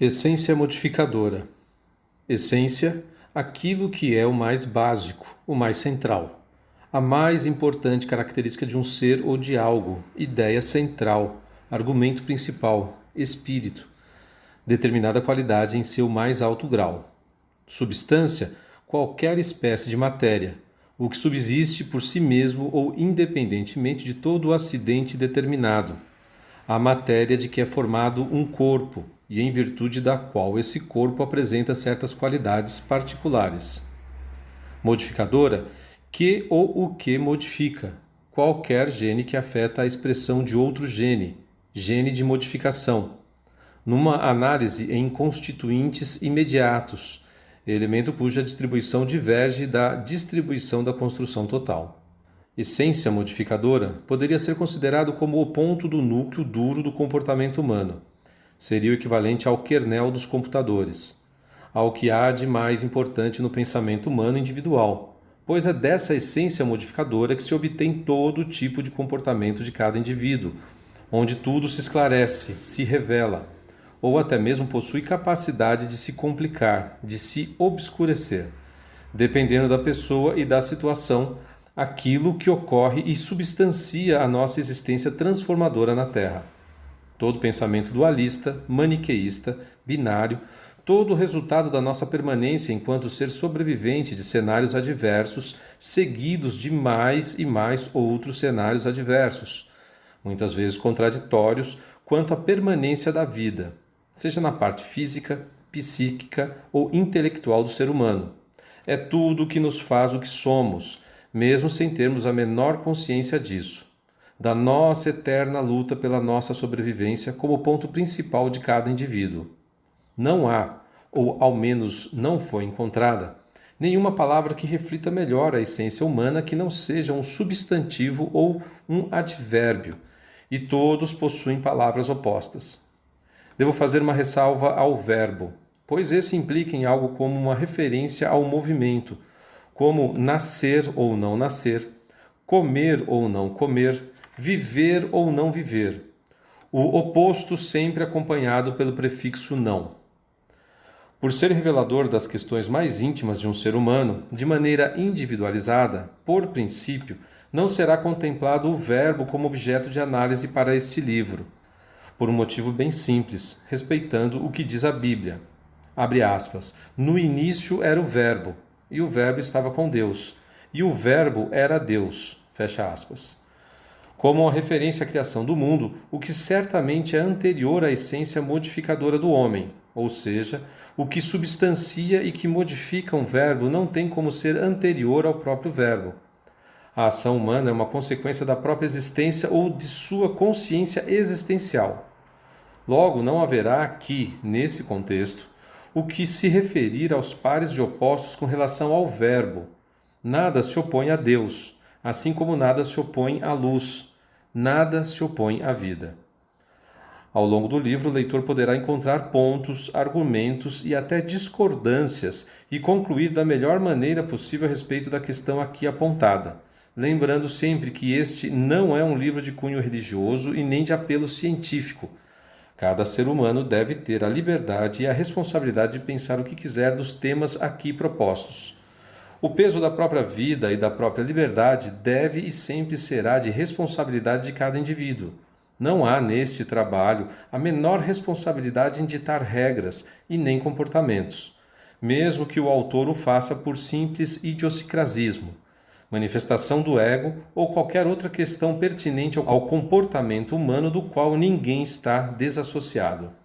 Essência modificadora. Essência, aquilo que é o mais básico, o mais central. A mais importante característica de um ser ou de algo, ideia central, argumento principal, espírito, determinada qualidade em seu mais alto grau. Substância, qualquer espécie de matéria, o que subsiste por si mesmo ou independentemente de todo o acidente determinado. A matéria de que é formado um corpo e em virtude da qual esse corpo apresenta certas qualidades particulares. Modificadora, que ou o que modifica, qualquer gene que afeta a expressão de outro gene, gene de modificação. Numa análise em constituintes imediatos, elemento cuja distribuição diverge da distribuição da construção total. Essência modificadora poderia ser considerado como o ponto do núcleo duro do comportamento humano. Seria o equivalente ao kernel dos computadores, ao que há de mais importante no pensamento humano individual, pois é dessa essência modificadora que se obtém todo tipo de comportamento de cada indivíduo, onde tudo se esclarece, se revela, ou até mesmo possui capacidade de se complicar, de se obscurecer, dependendo da pessoa e da situação, aquilo que ocorre e substancia a nossa existência transformadora na Terra. Todo pensamento dualista, maniqueísta, binário, todo o resultado da nossa permanência enquanto ser sobrevivente de cenários adversos, seguidos de mais e mais outros cenários adversos, muitas vezes contraditórios quanto à permanência da vida, seja na parte física, psíquica ou intelectual do ser humano. É tudo o que nos faz o que somos, mesmo sem termos a menor consciência disso, da nossa eterna luta pela nossa sobrevivência como ponto principal de cada indivíduo. Não há, ou ao menos não foi encontrada, nenhuma palavra que reflita melhor a essência humana que não seja um substantivo ou um advérbio, e todos possuem palavras opostas. Devo fazer uma ressalva ao verbo, pois esse implica em algo como uma referência ao movimento, como nascer ou não nascer, comer ou não comer, viver ou não viver. O oposto sempre acompanhado pelo prefixo não. Por ser revelador das questões mais íntimas de um ser humano, de maneira individualizada, por princípio, não será contemplado o verbo como objeto de análise para este livro, por um motivo bem simples, respeitando o que diz a Bíblia. Abre aspas. No início era o verbo, e o verbo estava com Deus, e o verbo era Deus. Fecha aspas. Como uma referência à criação do mundo, o que certamente é anterior à essência modificadora do homem, ou seja, o que substancia e que modifica um verbo não tem como ser anterior ao próprio verbo. A ação humana é uma consequência da própria existência ou de sua consciência existencial. Logo, não haverá aqui, nesse contexto, o que se referir aos pares de opostos com relação ao verbo. Nada se opõe a Deus, assim como nada se opõe à luz, nada se opõe à vida. Ao longo do livro, o leitor poderá encontrar pontos, argumentos e até discordâncias e concluir da melhor maneira possível a respeito da questão aqui apontada, lembrando sempre que este não é um livro de cunho religioso e nem de apelo científico. Cada ser humano deve ter a liberdade e a responsabilidade de pensar o que quiser dos temas aqui propostos. O peso da própria vida e da própria liberdade deve e sempre será de responsabilidade de cada indivíduo. Não há neste trabalho a menor responsabilidade em ditar regras e nem comportamentos, mesmo que o autor o faça por simples idiosincrasismo, manifestação do ego ou qualquer outra questão pertinente ao comportamento humano do qual ninguém está desassociado.